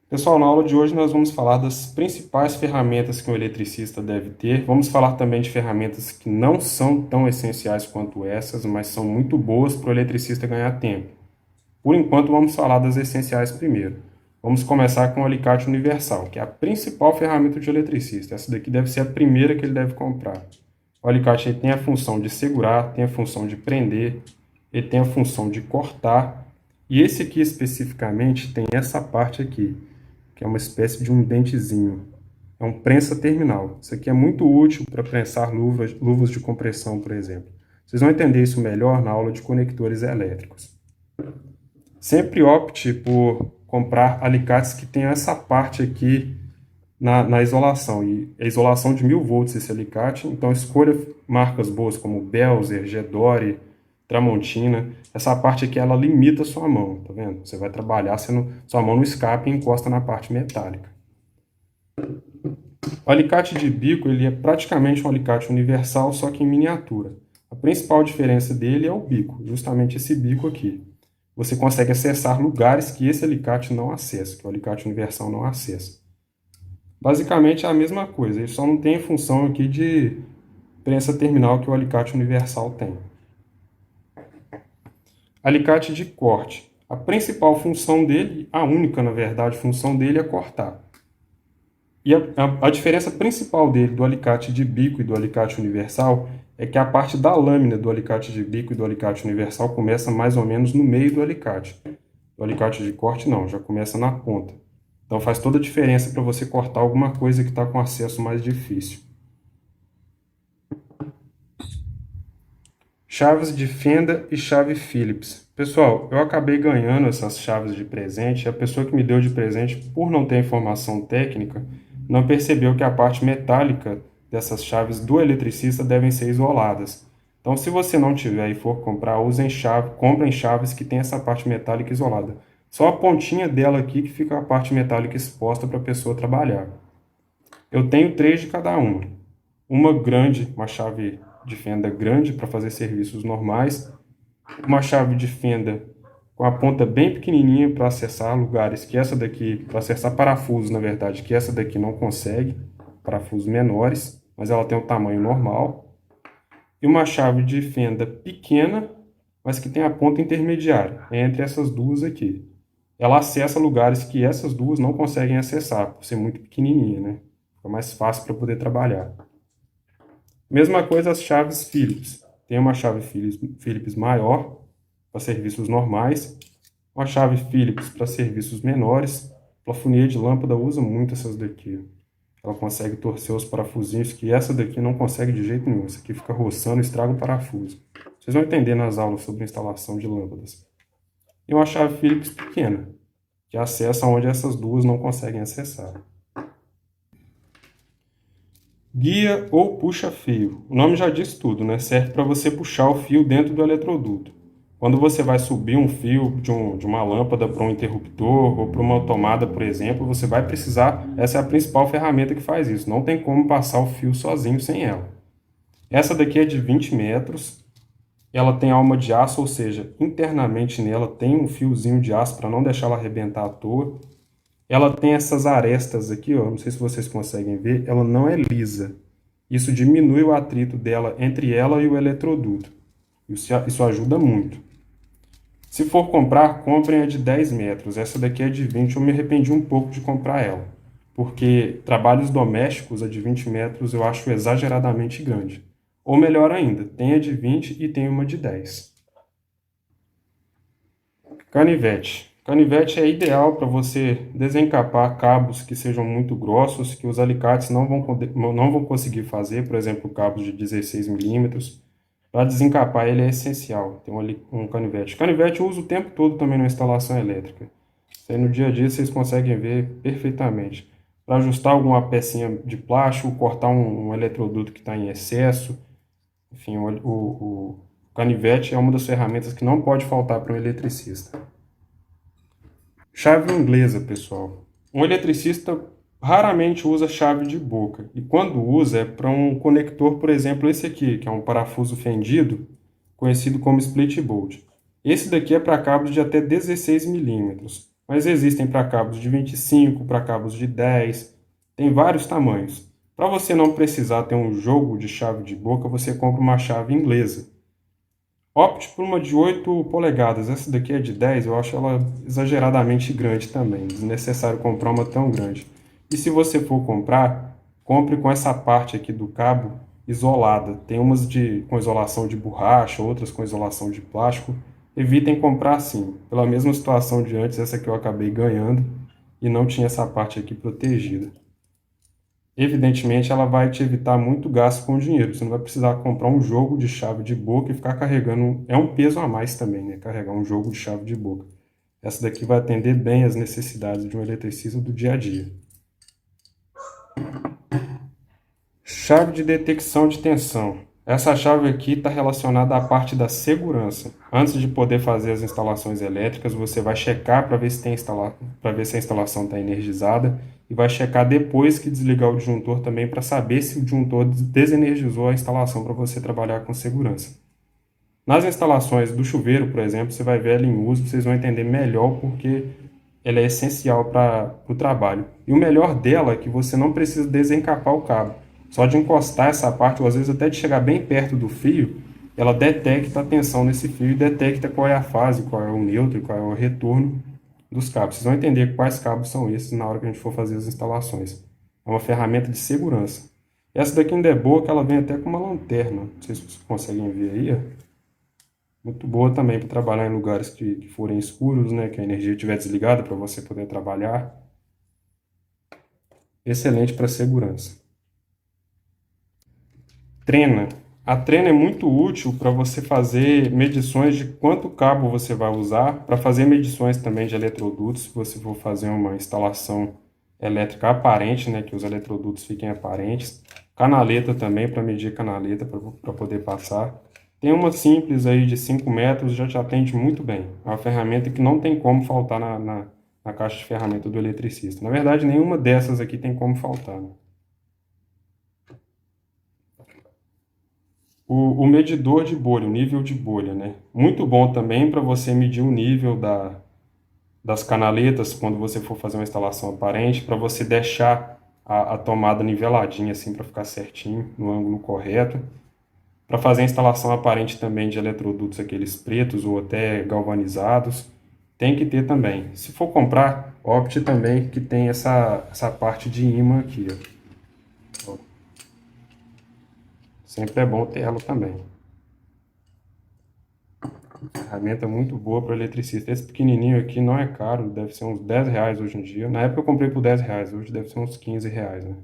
Pessoal, na aula de hoje nós vamos falar das principais ferramentas que um eletricista deve ter. Vamos falar também de ferramentas que não são tão essenciais quanto essas, mas são muito boas para o eletricista ganhar tempo. Por enquanto, vamos falar das essenciais primeiro. Vamos começar com o alicate universal, que é a principal ferramenta de eletricista. Essa daqui deve ser a primeira que ele deve comprar. O alicate tem a função de segurar, tem a função de prender, ele tem a função de cortar, e esse aqui especificamente tem essa parte aqui, que é uma espécie de um dentezinho. É um prensa terminal. Isso aqui é muito útil para prensar luvas de compressão, por exemplo. Vocês vão entender isso melhor na aula de conectores elétricos. Sempre opte por comprar alicates que tenham essa parte aqui na isolação. E a isolação de 1000 volts esse alicate, então escolha marcas boas como Belzer, Gedore, Tramontina. Essa parte aqui ela limita a sua mão, tá vendo? Você vai trabalhar, sua mão não escapa e encosta na parte metálica. O alicate de bico ele é praticamente um alicate universal, só que em miniatura. A principal diferença dele é o bico, justamente esse bico aqui. Você consegue acessar lugares que esse alicate não acessa, que o alicate universal não acessa. Basicamente é a mesma coisa, ele só não tem a função aqui de prensa terminal que o alicate universal tem. Alicate de corte. A principal função dele, a única, na verdade, função dele é cortar. E a diferença principal dele do alicate de bico e do alicate universal é que a parte da lâmina do alicate de bico e do alicate universal começa mais ou menos no meio do alicate. O alicate de corte não, já começa na ponta. Então faz toda a diferença para você cortar alguma coisa que está com acesso mais difícil. Chaves de fenda e chave Phillips. Pessoal, eu acabei ganhando essas chaves de presente. A pessoa que me deu de presente, por não ter informação técnica, não percebeu que a parte metálica dessas chaves do eletricista devem ser isoladas. Então, se você não tiver e for comprar, comprem chaves que tem essa parte metálica isolada. Só a pontinha dela aqui que fica a parte metálica exposta para a pessoa trabalhar. Eu tenho 3 de cada uma. Uma grande, uma chave de fenda grande para fazer serviços normais, uma chave de fenda com a ponta bem pequenininha para acessar lugares que essa daqui, para acessar parafusos, na verdade, que essa daqui não consegue, parafusos menores, mas ela tem o tamanho normal, e uma chave de fenda pequena, mas que tem a ponta intermediária, entre essas duas aqui. Ela acessa lugares que essas duas não conseguem acessar, por ser muito pequenininha, né? Fica mais fácil para poder trabalhar. Mesma coisa as chaves Phillips. Tem uma chave Phillips maior para serviços normais, uma chave Phillips para serviços menores. Plafonia de lâmpada usa muito essas daqui. Ela consegue torcer os parafusinhos que essa daqui não consegue de jeito nenhum. Essa aqui fica roçando e estraga o parafuso. Vocês vão entender nas aulas sobre instalação de lâmpadas. E uma chave Phillips pequena, que acessa onde essas duas não conseguem acessar. Guia ou puxa-fio. O nome já diz tudo, né? Serve para você puxar o fio dentro do eletroduto. Quando você vai subir um fio de uma lâmpada para um interruptor ou para uma tomada, por exemplo, você vai precisar, essa é a principal ferramenta que faz isso. Não tem como passar o fio sozinho sem ela. Essa daqui é de 20 metros. Ela tem alma de aço, ou seja, internamente nela tem um fiozinho de aço para não deixar ela arrebentar à toa. Ela tem essas arestas aqui, ó, não sei se vocês conseguem ver, ela não é lisa. Isso diminui o atrito dela entre ela e o eletroduto. Isso ajuda muito. Se for comprar, comprem a de 10 metros. Essa daqui é de 20, eu me arrependi um pouco de comprar ela. Porque trabalhos domésticos, a de 20 metros, eu acho exageradamente grande. Ou melhor ainda, tem a de 20 e tem uma de 10. Canivete. Canivete é ideal para você desencapar cabos que sejam muito grossos, que os alicates não vão conseguir fazer, por exemplo, cabos de 16 milímetros. Para desencapar ele é essencial ter um canivete. Canivete eu uso o tempo todo também na instalação elétrica. Isso aí no dia a dia vocês conseguem ver perfeitamente. Para ajustar alguma pecinha de plástico, cortar um eletroduto que está em excesso. Enfim, o canivete é uma das ferramentas que não pode faltar para um eletricista. Chave inglesa, pessoal. Um eletricista raramente usa chave de boca. E quando usa é para um conector, por exemplo, esse aqui, que é um parafuso fendido, conhecido como split bolt. Esse daqui é para cabos de até 16 milímetros. mas existem para cabos de 25, para cabos de 10, tem vários tamanhos. Para você não precisar ter um jogo de chave de boca, você compra uma chave inglesa. Opte por uma de 8 polegadas. Essa daqui é de 10, eu acho ela exageradamente grande também. Desnecessário comprar uma tão grande. E se você for comprar, compre com essa parte aqui do cabo isolada. Tem umas com isolação de borracha, outras com isolação de plástico. Evitem comprar assim. Pela mesma situação de antes, essa aqui eu acabei ganhando e não tinha essa parte aqui protegida. Evidentemente, ela vai te evitar muito gasto com dinheiro. Você não vai precisar comprar um jogo de chave de boca e ficar carregando. É um peso a mais também, né? Carregar um jogo de chave de boca. Essa daqui vai atender bem às necessidades de um eletricista do dia a dia. Chave de detecção de tensão. Essa chave aqui está relacionada à parte da segurança. Antes de poder fazer as instalações elétricas, você vai checar para ver se para ver se a instalação está energizada e vai checar depois que desligar o disjuntor também para saber se o disjuntor desenergizou a instalação para você trabalhar com segurança. Nas instalações do chuveiro, por exemplo, você vai ver ela em uso, vocês vão entender melhor porque ela é essencial para o trabalho. E o melhor dela é que você não precisa desencapar o cabo. Só de encostar essa parte, ou às vezes até de chegar bem perto do fio, ela detecta a tensão nesse fio e detecta qual é a fase, qual é o neutro, qual é o retorno dos cabos. Vocês vão entender quais cabos são esses na hora que a gente for fazer as instalações. É uma ferramenta de segurança. Essa daqui ainda é boa, que ela vem até com uma lanterna. Não sei se vocês conseguem ver aí, ó. Muito boa também para trabalhar em lugares que forem escuros, né? Que a energia estiver desligada para você poder trabalhar. Excelente para segurança. Trena. A trena é muito útil para você fazer medições de quanto cabo você vai usar, para fazer medições também de eletrodutos, se você for fazer uma instalação elétrica aparente, né? Que os eletrodutos fiquem aparentes. Canaleta também, para medir canaleta, para poder passar. Tem uma simples aí de 5 metros, já te atende muito bem. É uma ferramenta que não tem como faltar na caixa de ferramenta do eletricista. Na verdade, nenhuma dessas aqui tem como faltar, né? O medidor de bolha, o nível de bolha, né? Muito bom também para você medir o nível das canaletas quando você for fazer uma instalação aparente, para você deixar a tomada niveladinha assim para ficar certinho, no ângulo correto. Para fazer a instalação aparente também de eletrodutos, aqueles pretos ou até galvanizados, tem que ter também. Se for comprar, opte também que tem essa parte de ímã aqui, ó. Sempre é bom ter ela também. Ferramenta muito boa para eletricista. Esse pequenininho aqui não é caro, deve ser uns 10 reais hoje em dia. Na época eu comprei por 10 reais, hoje deve ser uns 15 reais, né?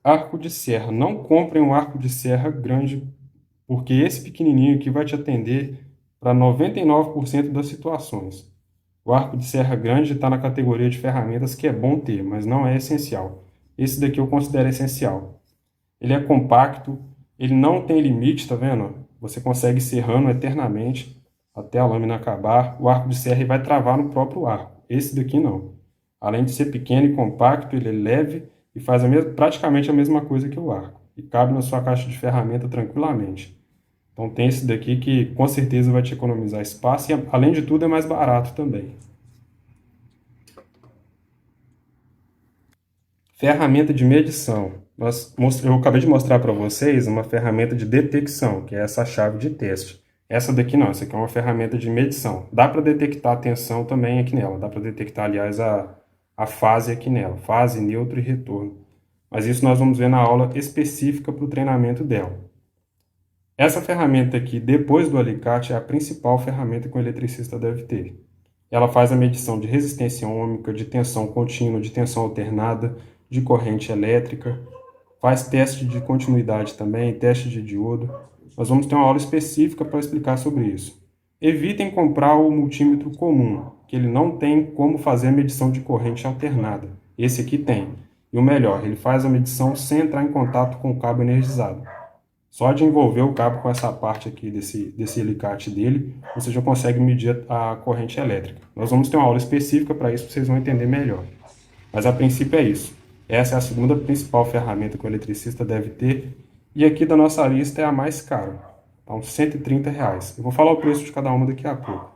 Arco de serra. Não comprem um arco de serra grande, porque esse pequenininho aqui vai te atender para 99% das situações. O arco de serra grande está na categoria de ferramentas que é bom ter, mas não é essencial. Esse daqui eu considero essencial. Ele é compacto, ele não tem limite, tá vendo? Você consegue ir serrando eternamente até a lâmina acabar. O arco de serra vai travar no próprio arco. Esse daqui não. Além de ser pequeno e compacto, ele é leve e faz praticamente a mesma coisa que o arco. E cabe na sua caixa de ferramenta tranquilamente. Então tem esse daqui que com certeza vai te economizar espaço e além de tudo é mais barato também. Ferramenta de medição. Eu acabei de mostrar para vocês uma ferramenta de detecção, que é essa chave de teste. Essa daqui não, essa aqui é uma ferramenta de medição. Dá para detectar a tensão também aqui nela. Dá para detectar, aliás, a fase aqui nela. Fase, neutro e retorno. Mas isso nós vamos ver na aula específica para o treinamento dela. Essa ferramenta aqui, depois do alicate, é a principal ferramenta que o eletricista deve ter. Ela faz a medição de resistência ohmica, de tensão contínua, de tensão alternada, de corrente elétrica, faz teste de continuidade também, teste de diodo. Nós vamos ter uma aula específica para explicar sobre isso. Evitem comprar o multímetro comum, que ele não tem como fazer a medição de corrente alternada. Esse aqui tem. E o melhor, ele faz a medição sem entrar em contato com o cabo energizado. Só de envolver o cabo com essa parte aqui desse alicate dele, você já consegue medir a corrente elétrica. Nós vamos ter uma aula específica para isso, vocês vão entender melhor. Mas a princípio é isso. Essa é a segunda principal ferramenta que o eletricista deve ter. E aqui da nossa lista é a mais cara. Tá uns R$ 130. Eu vou falar o preço de cada uma daqui a pouco.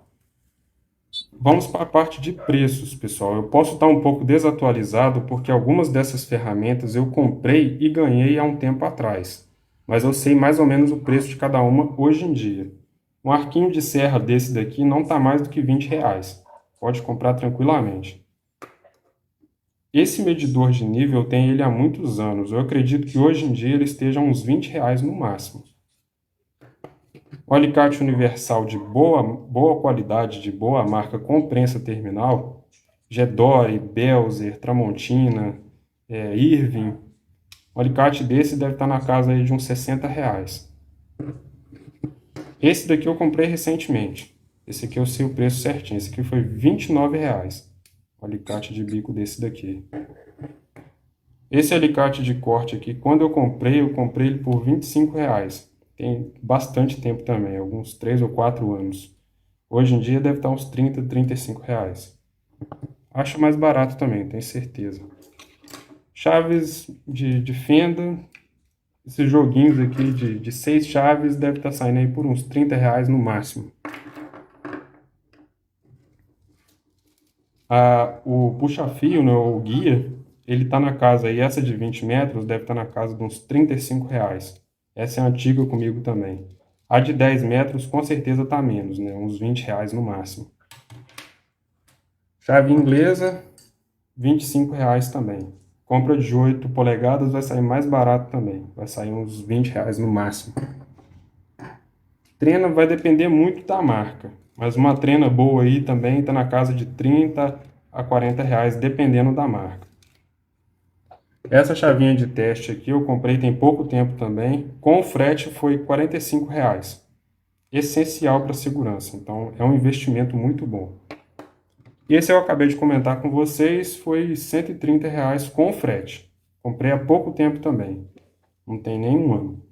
Vamos para a parte de preços, pessoal. Eu posso estar um pouco desatualizado porque algumas dessas ferramentas eu comprei e ganhei há um tempo atrás, mas eu sei mais ou menos o preço de cada uma hoje em dia. Um arquinho de serra desse daqui não está mais do que R$ 20. Pode comprar tranquilamente. Esse medidor de nível eu tenho ele há muitos anos. Eu acredito que hoje em dia ele esteja a uns R$ 20 no máximo. O alicate universal de boa qualidade, de boa marca com prensa terminal, Gedore, Belzer, Tramontina, Irving. Um alicate desse deve estar na casa aí de uns R$ 60. Esse daqui eu comprei recentemente. Esse aqui eu sei o preço certinho. Esse aqui foi R$ 29. O alicate de bico desse daqui. Esse alicate de corte aqui, quando eu comprei ele por R$ 25. Tem bastante tempo também, alguns 3 ou 4 anos. Hoje em dia deve estar uns R$ 30, R$ 35. Acho mais barato também, tenho certeza. Chaves de fenda, esses joguinhos aqui de 6 chaves deve estar saindo aí por uns R$ 30 no máximo. O puxa-fio, né, o guia, ele está na casa aí, essa de 20 metros deve estar na casa de uns R$ 35. Essa é antiga comigo também. A de 10 metros com certeza está menos, né, uns R$ 20 no máximo. Chave inglesa, R$ 25 também. Compra de 8 polegadas vai sair mais barato também, vai sair uns R$ 20 no máximo. Trena vai depender muito da marca, mas uma trena boa aí também está na casa de R$ 30 a R$ 40, dependendo da marca. Essa chavinha de teste aqui eu comprei tem pouco tempo também, com o frete foi R$ 45. Essencial para segurança, então é um investimento muito bom. E esse eu acabei de comentar com vocês, foi R$ 130 com frete. Comprei há pouco tempo também, não tem nem um ano.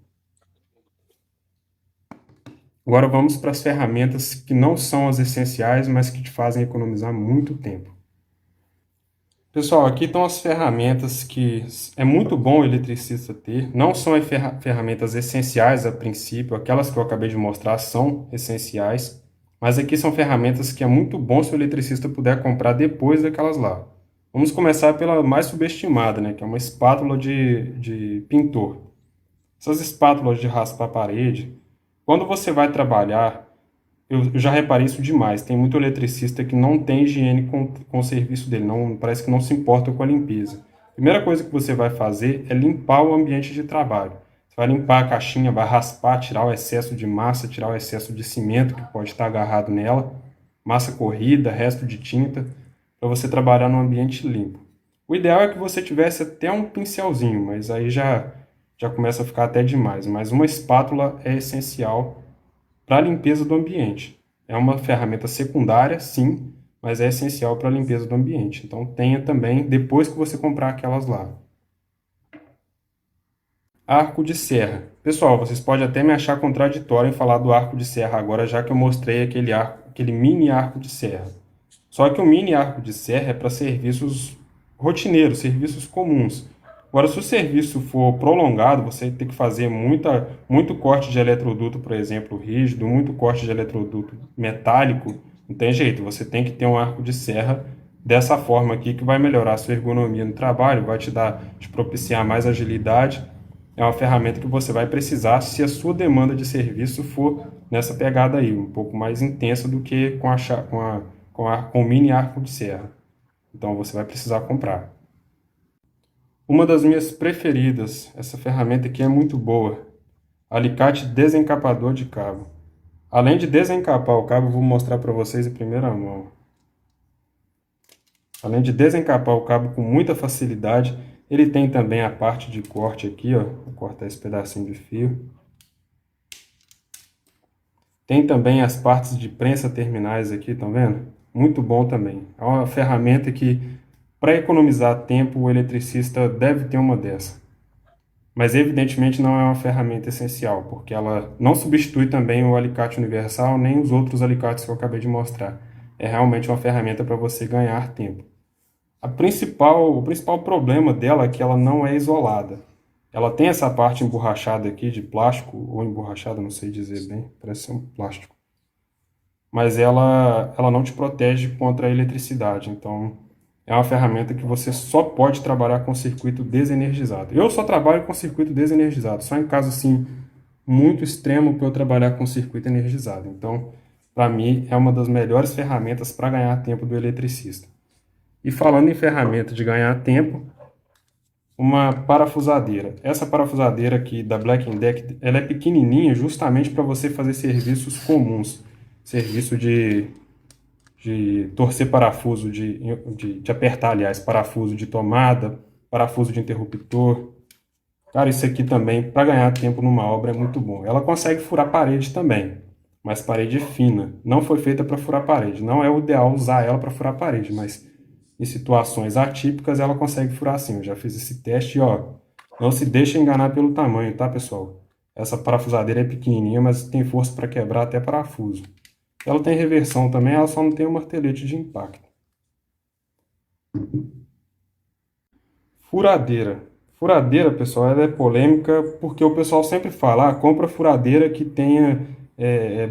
Agora vamos para as ferramentas que não são as essenciais, mas que te fazem economizar muito tempo. Pessoal, aqui estão as ferramentas que é muito bom o eletricista ter. Não são as ferramentas essenciais a princípio, aquelas que eu acabei de mostrar são essenciais, mas aqui são ferramentas que é muito bom se o eletricista puder comprar depois daquelas lá. Vamos começar pela mais subestimada, né, que é uma espátula de pintor. Essas espátulas de raspar a parede, quando você vai trabalhar, eu já reparei isso demais. Tem muito eletricista que não tem higiene com o serviço dele, não, parece que não se importa com a limpeza. A primeira coisa que você vai fazer é limpar o ambiente de trabalho. Você vai limpar a caixinha, vai raspar, tirar o excesso de massa, tirar o excesso de cimento que pode estar agarrado nela, massa corrida, resto de tinta, para você trabalhar num ambiente limpo. O ideal é que você tivesse até um pincelzinho, mas aí já começa a ficar até demais. Mas uma espátula é essencial para a limpeza do ambiente. É uma ferramenta secundária, sim, mas é essencial para a limpeza do ambiente. Então tenha também depois que você comprar aquelas lá. Arco de serra. Pessoal, vocês podem até me achar contraditório em falar do arco de serra agora, já que eu mostrei aquele mini arco de serra. Só que o mini arco de serra é para serviços rotineiros, serviços comuns. Agora, se o serviço for prolongado, você tem que fazer muito corte de eletroduto, por exemplo, rígido, muito corte de eletroduto metálico, não tem jeito, você tem que ter um arco de serra dessa forma aqui que vai melhorar a sua ergonomia no trabalho, vai te propiciar mais agilidade. É uma ferramenta que você vai precisar se a sua demanda de serviço for nessa pegada aí, um pouco mais intensa do que com o mini arco de serra. Então você vai precisar comprar. Uma das minhas preferidas, essa ferramenta aqui é muito boa, alicate desencapador de cabo. Além de desencapar o cabo, eu vou mostrar para vocês em primeira mão. Além de desencapar o cabo com muita facilidade, ele tem também a parte de corte aqui, ó. Vou cortar esse pedacinho de fio. Tem também as partes de prensa terminais aqui, estão vendo? Muito bom também. É uma ferramenta que, para economizar tempo, o eletricista deve ter uma dessa. Mas evidentemente não é uma ferramenta essencial, porque ela não substitui também o alicate universal, nem os outros alicates que eu acabei de mostrar. É realmente uma ferramenta para você ganhar tempo. O principal problema dela é que ela não é isolada. Ela tem essa parte emborrachada aqui de plástico, ou emborrachada, não sei dizer bem, parece ser um plástico. mas ela não te protege contra a eletricidade. Então, é uma ferramenta que você só pode trabalhar com circuito desenergizado. Eu só trabalho com circuito desenergizado, só em caso assim muito extremo para eu trabalhar com circuito energizado. Então, para mim, é uma das melhores ferramentas para ganhar tempo do eletricista. E falando em ferramenta de ganhar tempo, uma parafusadeira. Essa parafusadeira aqui da Black Deck, ela é pequenininha justamente para você fazer serviços comuns. Serviço de torcer parafuso, de apertar, aliás, parafuso de tomada, parafuso de interruptor. Cara, isso aqui também, para ganhar tempo numa obra, é muito bom. Ela consegue furar parede também, mas parede fina. Não foi feita para furar parede. Não é o ideal usar ela para furar parede, mas em situações atípicas ela consegue furar sim. Eu já fiz esse teste e, ó, não se deixe enganar pelo tamanho, tá, pessoal? Essa parafusadeira é pequenininha, mas tem força para quebrar até parafuso. Ela tem reversão também, ela só não tem o martelete de impacto. Furadeira. Furadeira, pessoal, ela é polêmica porque o pessoal sempre fala, compra furadeira que tenha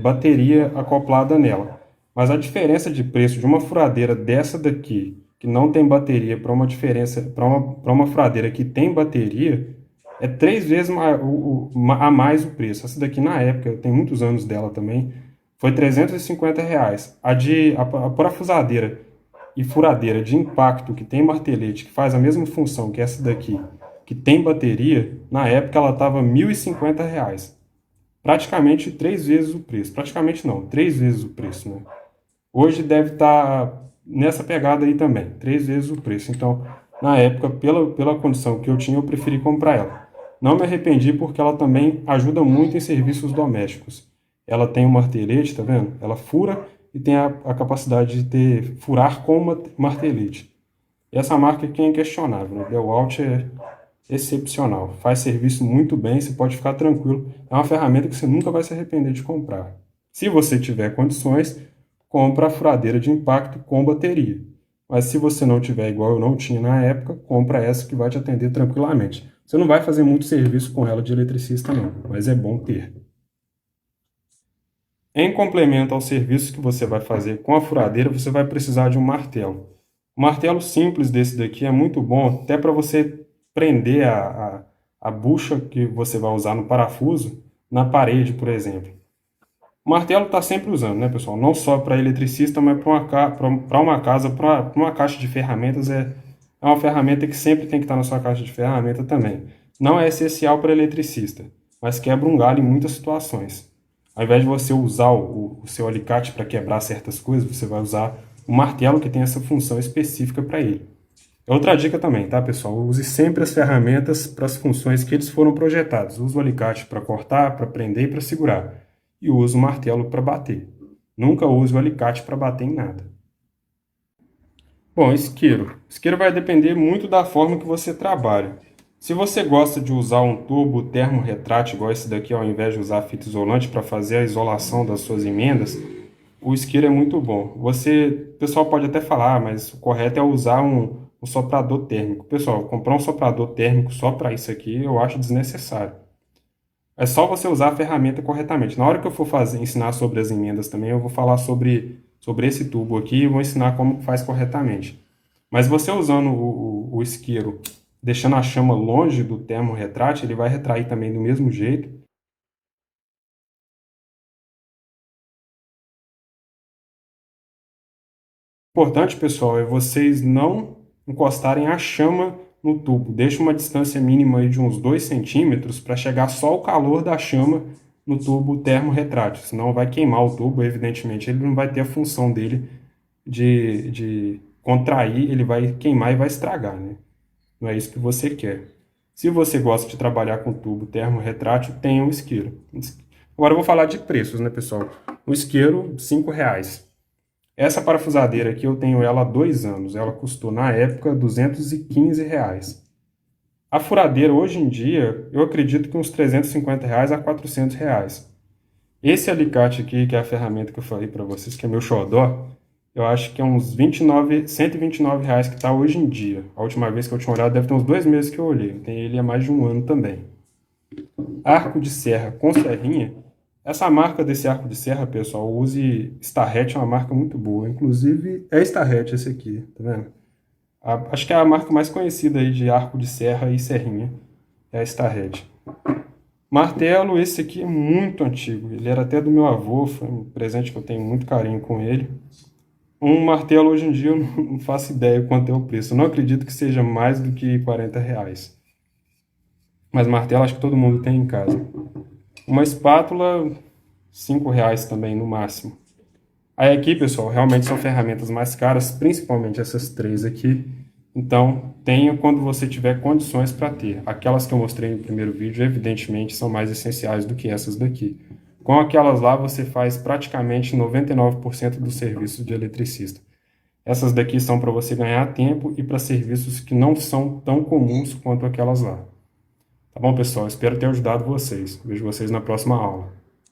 bateria acoplada nela. Mas a diferença de preço de uma furadeira dessa daqui, que não tem bateria, para uma diferença para uma furadeira que tem bateria, é 3 vezes a mais o preço. Essa daqui, na época, tem muitos anos dela também, foi R$ 350. A parafusadeira e furadeira de impacto que tem martelete, que faz a mesma função que essa daqui, que tem bateria, na época ela estava R$ 1.050. Praticamente 3 vezes o preço. Praticamente não, 3 vezes o preço, né? Hoje deve estar nessa pegada aí também, 3 vezes o preço. Então, na época, pela condição que eu tinha, eu preferi comprar ela. Não me arrependi porque ela também ajuda muito em serviços domésticos. Ela tem um martelete, tá vendo? Ela fura e tem a capacidade de furar com martelete. E essa marca aqui é inquestionável, né? DeWalt é excepcional. Faz serviço muito bem, você pode ficar tranquilo. É uma ferramenta que você nunca vai se arrepender de comprar. Se você tiver condições, compra a furadeira de impacto com bateria. Mas se você não tiver igual eu não tinha na época, compra essa que vai te atender tranquilamente. Você não vai fazer muito serviço com ela de eletricista não, mas é bom ter. Em complemento ao serviço que você vai fazer com a furadeira, você vai precisar de um martelo. Um martelo simples desse daqui é muito bom até para você prender a bucha que você vai usar no parafuso na parede, por exemplo. O martelo está sempre usando, né, pessoal? Não só para eletricista, mas para uma casa, para uma caixa de ferramentas, é uma ferramenta que sempre tem que estar na sua caixa de ferramenta também. Não é essencial para eletricista, mas quebra um galho em muitas situações. Ao invés de você usar o seu alicate para quebrar certas coisas, você vai usar o martelo que tem essa função específica para ele. Outra dica também, tá, pessoal? Use sempre as ferramentas para as funções que eles foram projetados. Use o alicate para cortar, para prender e para segurar. E use o martelo para bater. Nunca use o alicate para bater em nada. Bom, isqueiro. Isqueiro vai depender muito da forma que você trabalha. Se você gosta de usar um tubo termorretrátil igual esse daqui, ao invés de usar fita isolante para fazer a isolação das suas emendas, o isqueiro é muito bom. O pessoal pode até falar, mas o correto é usar um soprador térmico. Pessoal, comprar um soprador térmico só para isso aqui eu acho desnecessário. É só você usar a ferramenta corretamente. Na hora que eu for ensinar sobre as emendas também, eu vou falar sobre esse tubo aqui e vou ensinar como faz corretamente. Mas você usando o isqueiro, deixando a chama longe do termorretrátil, ele vai retrair também do mesmo jeito. O importante, pessoal, é vocês não encostarem a chama no tubo. Deixe uma distância mínima aí de uns 2 centímetros para chegar só o calor da chama no tubo termorretrátil. Senão vai queimar o tubo, evidentemente ele não vai ter a função dele de contrair, ele vai queimar e vai estragar, né? Não é isso que você quer. Se você gosta de trabalhar com tubo termorretrátil, tenha um isqueiro. Agora eu vou falar de preços, né, pessoal? O isqueiro, R$ 5. Essa parafusadeira aqui eu tenho ela há 2 anos. Ela custou, na época, R$ 215. A furadeira, hoje em dia, eu acredito que uns R$ 350 a R$ 400. Esse alicate aqui, que é a ferramenta que eu falei para vocês, que é meu xodó, eu acho que é uns R$ 129 que está hoje em dia. A última vez que eu tinha olhado, deve ter uns 2 meses que eu olhei. Tem ele há mais de um ano também. Arco de serra com serrinha, Essa marca desse arco de serra, pessoal, use Starrett, é uma marca muito boa. Inclusive, é Starrett esse aqui, tá vendo? Acho que é a marca mais conhecida aí de arco de serra e serrinha, é a Starrett. Martelo, esse aqui é muito antigo. Ele era até do meu avô, foi um presente que eu tenho muito carinho com ele. Um martelo hoje em dia eu não faço ideia quanto é o preço. Eu não acredito que seja mais do que R$ 40. Mas martelo acho que todo mundo tem em casa. Uma espátula, R$ 5 também, no máximo. Aí aqui, pessoal, realmente são ferramentas mais caras, principalmente essas três aqui. Então, tenha quando você tiver condições para ter. Aquelas que eu mostrei no primeiro vídeo, evidentemente, são mais essenciais do que essas daqui. Com aquelas lá, você faz praticamente 99% do serviço de eletricista. Essas daqui são para você ganhar tempo e para serviços que não são tão comuns quanto aquelas lá. Tá bom, pessoal? Espero ter ajudado vocês. Vejo vocês na próxima aula.